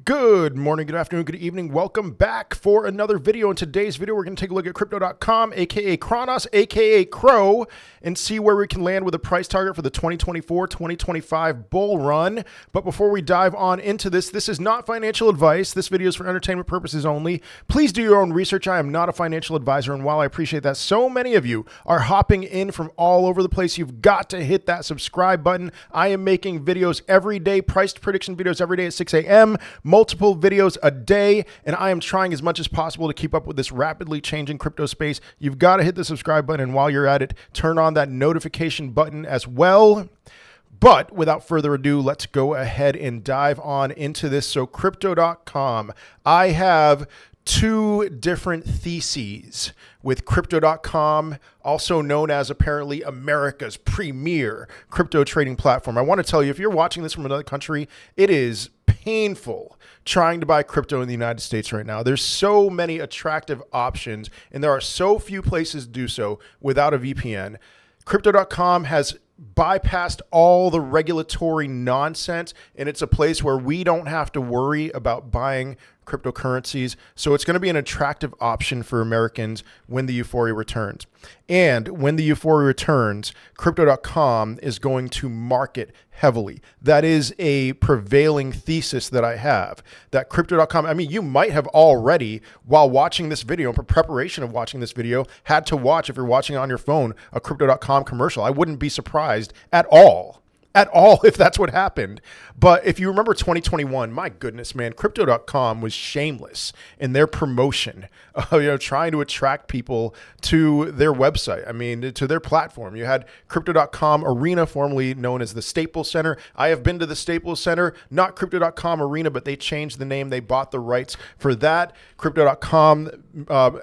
Good morning, good afternoon, good evening. Welcome back for another video. In today's video, we're going to take a look at Crypto.com, aka Cronos, aka CRO, and see where we can land with a price target for the 2024-2025 bull run. But before we dive on into this is not financial advice. This video is for entertainment purposes only. Please do your own research. I am not a financial advisor, and while I appreciate that so many of you are hopping in from all over the place, you've got to hit that subscribe button. I am making videos every day, price prediction videos every day at 6 a.m., multiple videos a day, and I am trying as much as possible to keep up with this rapidly changing crypto space. You've got to hit the subscribe button, and while you're at it, turn on that notification button as well. But without further ado, let's go ahead and dive on into this. So Crypto.com, I have two different theses with Crypto.com, also known as apparently America's premier crypto trading platform. I want to tell you, if you're watching this from another country, it is painful trying to buy crypto in the United States right now. There's so many attractive options, and there are so few places to do so without a VPN. Crypto.com has bypassed all the regulatory nonsense, and it's a place where we don't have to worry about buying cryptocurrencies. So it's going to be an attractive option for Americans when the euphoria returns. And when the euphoria returns, Crypto.com is going to market heavily. That is a prevailing thesis that I have, that Crypto.com, I mean, you might have already, while watching this video, in preparation of watching this video, had to watch, if you're watching on your phone, a Crypto.com commercial. I wouldn't be surprised at all if that's what happened. But if you remember 2021, my goodness, man, Crypto.com was shameless in their promotion, trying to attract people to their website. I mean, to their platform. You had Crypto.com Arena, formerly known as the Staples Center. I have been to the Staples Center, not Crypto.com Arena, but they changed the name. They bought the rights for that. Crypto.com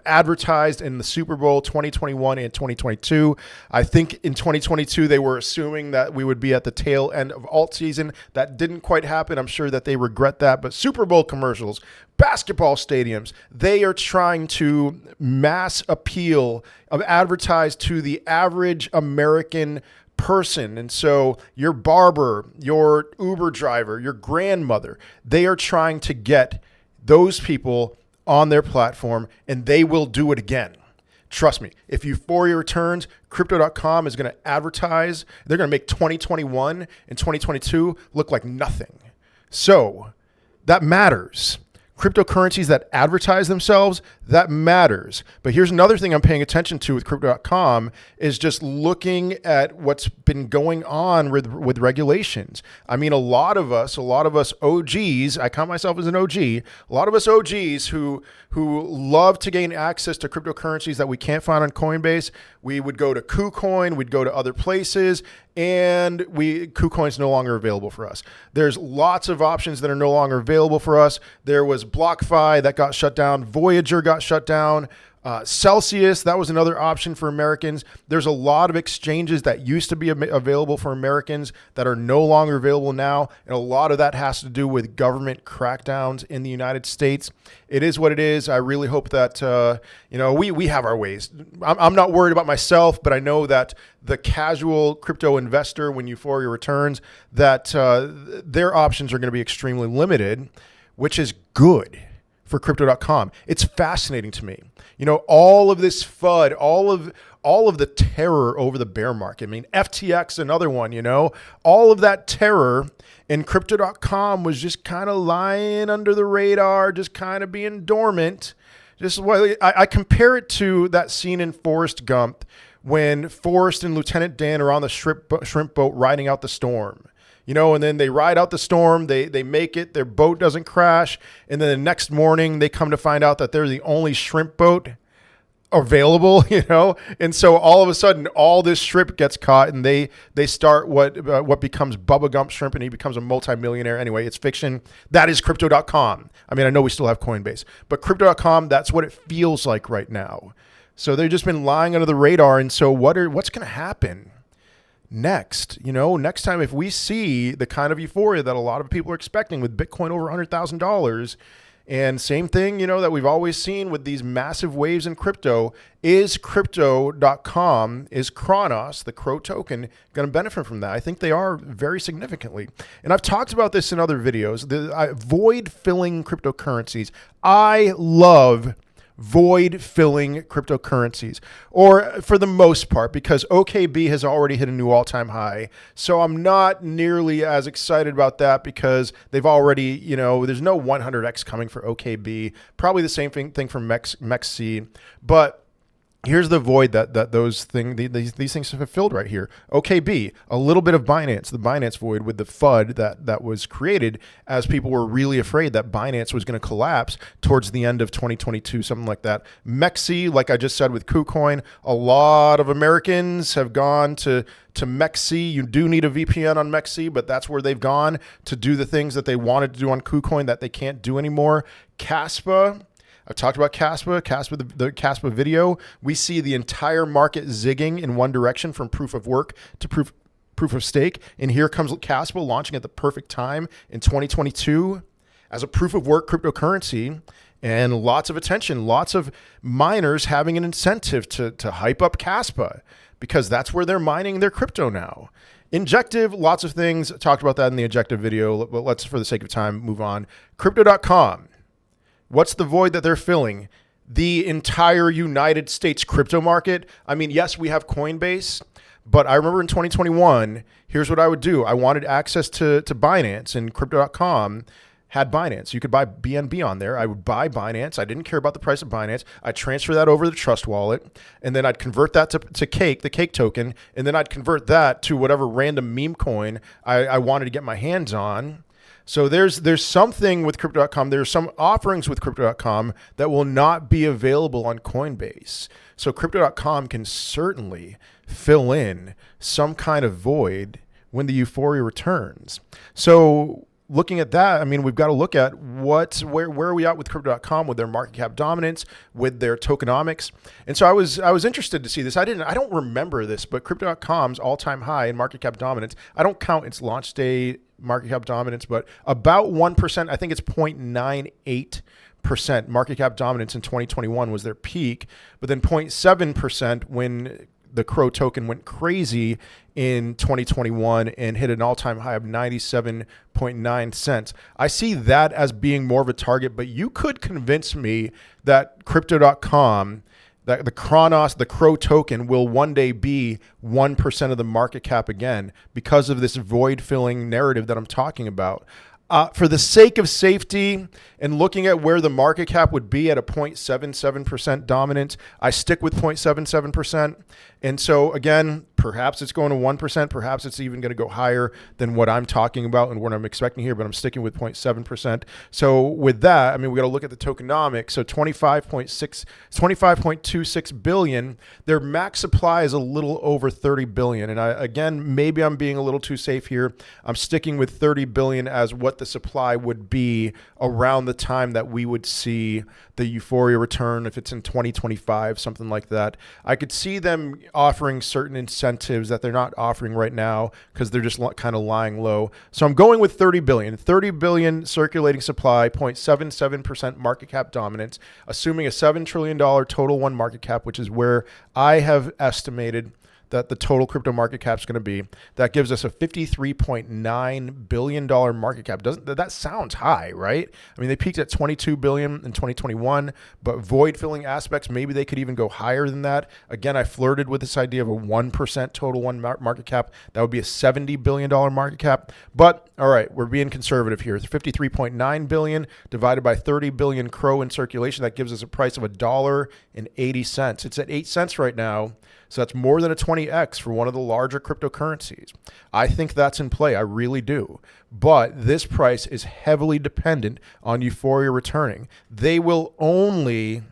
advertised in the Super Bowl 2021 and 2022. I think in 2022, they were assuming that we would be at the tail end of alt season. That didn't quite happen. I'm sure that they regret that. But Super Bowl commercials, basketball stadiums, they are trying to mass appeal, advertise to the average American person. And so your barber, your Uber driver, your grandmother, they are trying to get those people on their platform, and they will do it again. Trust me, if euphoria returns, Crypto.com is going to advertise. They're going to make 2021 and 2022 look like nothing. So that matters. Cryptocurrencies that advertise themselves, that matters. But here's another thing I'm paying attention to with Crypto.com is just looking at what's been going on with regulations. I mean, a lot of us OGs, I count myself as an OG, a lot of us OGs who love to gain access to cryptocurrencies that we can't find on Coinbase, we would go to KuCoin, we'd go to other places, and KuCoin's no longer available for us. There's lots of options that are no longer available for us. There was BlockFi that got shut down. Voyager got shut down. Celsius, that was another option for Americans. There's a lot of exchanges that used to be available for Americans that are no longer available now, and a lot of that has to do with government crackdowns in the United States. It is what it is. I really hope that we have our ways. I'm not worried about myself, but I know that the casual crypto investor, when euphoria returns, that their options are going to be extremely limited, which is good for Crypto.com. It's fascinating to me. All of this FUD, all of the terror over the bear market. I mean, FTX, another one, all of that terror, and Crypto.com was just kind of lying under the radar, just kind of being dormant. I compare it to that scene in Forrest Gump when Forrest and Lieutenant Dan are on the shrimp boat riding out the storm. And then they ride out the storm, they make it, their boat doesn't crash, and then the next morning they come to find out that they're the only shrimp boat available, and so all of a sudden all this shrimp gets caught, and they start what becomes Bubba Gump Shrimp, and he becomes a multimillionaire. Anyway, it's fiction. That is Crypto.com. I mean, I know we still have Coinbase, but Crypto.com, that's what it feels like right now. So they've just been lying under the radar, and so what's going to happen next? Next time, if we see the kind of euphoria that a lot of people are expecting with Bitcoin over $100,000 And same thing, that we've always seen with these massive waves in crypto. Is Crypto.com, is Cronos, the CRO token, going to benefit from that? I think they are very significantly. And I've talked about this in other videos, the void filling cryptocurrencies. I love void filling cryptocurrencies, or for the most part, because OKB has already hit a new all-time high. So I'm not nearly as excited about that because they've already, there's no 100x coming for OKB. Probably the same thing for MEXC, but here's the void that these things have fulfilled right here. OKB, a little bit of Binance, the Binance void with the FUD that was created as people were really afraid that Binance was going to collapse towards the end of 2022, something like that. MEXC, like I just said with KuCoin, a lot of Americans have gone to MEXC. You do need a VPN on MEXC, but that's where they've gone to do the things that they wanted to do on KuCoin that they can't do anymore. Caspa, I talked about Caspa, the Caspa video. We see the entire market zigging in one direction from proof of work to proof of stake. And here comes Caspa launching at the perfect time in 2022 as a proof of work cryptocurrency, and lots of attention, lots of miners having an incentive to hype up Caspa because that's where they're mining their crypto now. Injective, lots of things. I talked about that in the Injective video, but let's, for the sake of time, move on. Crypto.com. What's the void that they're filling? The entire United States crypto market. I mean, yes, we have Coinbase, but I remember in 2021, here's what I would do. I wanted access to Binance, and Crypto.com had Binance. You could buy BNB on there. I would buy Binance. I didn't care about the price of Binance. I'd transfer that over to the Trust Wallet, and then I'd convert that to Cake, the Cake token, and then I'd convert that to whatever random meme coin I wanted to get my hands on. So there's something with Crypto.com. There's some offerings with Crypto.com that will not be available on Coinbase. So Crypto.com can certainly fill in some kind of void when the euphoria returns. So looking at that, I mean, we've got to look at where are we at with Crypto.com, with their market cap dominance, with their tokenomics. And so I was interested to see this. I don't remember this, but Crypto.com's all-time high in market cap dominance. I don't count its launch day market cap dominance, but about 1%. I think it's 0.98% market cap dominance in 2021 was their peak, but then 0.7% when the CRO token went crazy in 2021 and hit an all-time high of 97.9 cents. I see that as being more of a target, but you could convince me that Crypto.com, that the Cronos, the CRO token, will one day be 1% of the market cap again because of this void-filling narrative that I'm talking about. For the sake of safety and looking at where the market cap would be at a 0.77% dominance, I stick with 0.77%. And so again, perhaps it's going to 1%, perhaps it's even going to go higher than what I'm talking about and what I'm expecting here, but I'm sticking with 0.7%. So with that, I mean, we got to look at the tokenomics. So 25.26 billion, their max supply is a little over 30 billion. And again, maybe I'm being a little too safe here. I'm sticking with 30 billion as what the supply would be around the time that we would see the euphoria return. If it's in 2025, something like that, I could see them offering certain incentives that they're not offering right now because they're just kind of lying low. So I'm going with 30 billion circulating supply, 0.77% market cap dominance, assuming a $7 trillion total one market cap, which is where I have estimated that the total crypto market cap is going to be. That gives us a $53.9 billion market cap. That sounds high, right? I mean, they peaked at 22 billion in 2021, but void filling aspects, maybe they could even go higher than that. Again, I flirted with this idea of a 1% total one market cap. That would be a $70 billion market cap. But all right, we're being conservative here. It's 53.9 billion divided by 30 billion CRO in circulation. That gives us a price of $1.80. It's at 8 cents right now. So that's more than a 20x for one of the larger cryptocurrencies. I think that's in play. I really do. But this price is heavily dependent on euphoria returning. They will only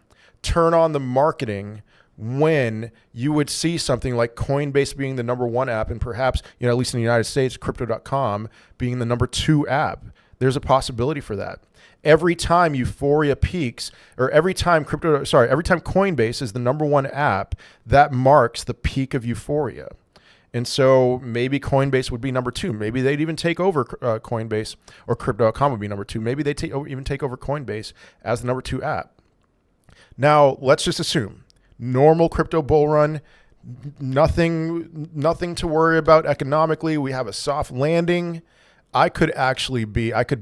turn on the marketing when you would see something like Coinbase being the #1 app and perhaps, at least in the United States, Crypto.com being the #2 app. There's a possibility for that. Every time euphoria peaks, or every time Coinbase is the #1 app, that marks the peak of euphoria. And so maybe Coinbase would be number 2. Maybe they'd even take over Coinbase, or Crypto.com would be number 2. Maybe they even take over Coinbase as the number 2 app. Now, let's just assume normal crypto bull run, nothing to worry about economically. We have a soft landing. I could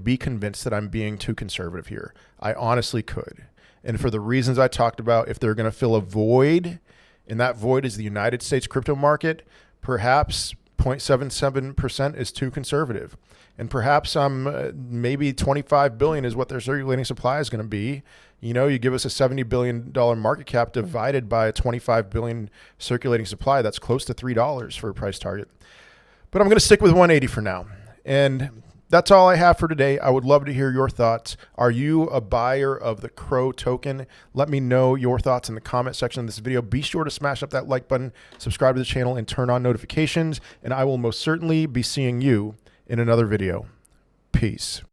be convinced that I'm being too conservative here. I honestly could. And for the reasons I talked about, if they're going to fill a void, and that void is the United States crypto market, perhaps 0.77% is too conservative. And perhaps maybe 25 billion is what their circulating supply is going to be. You know, you give us a $70 billion market cap divided by a 25 billion circulating supply. That's close to $3 for a price target. But I'm going to stick with 180 for now. And that's all I have for today. I would love to hear your thoughts. Are you a buyer of the CRO token? Let me know your thoughts in the comment section of this video. Be sure to smash up that like button, subscribe to the channel, and turn on notifications. And I will most certainly be seeing you in another video. Peace.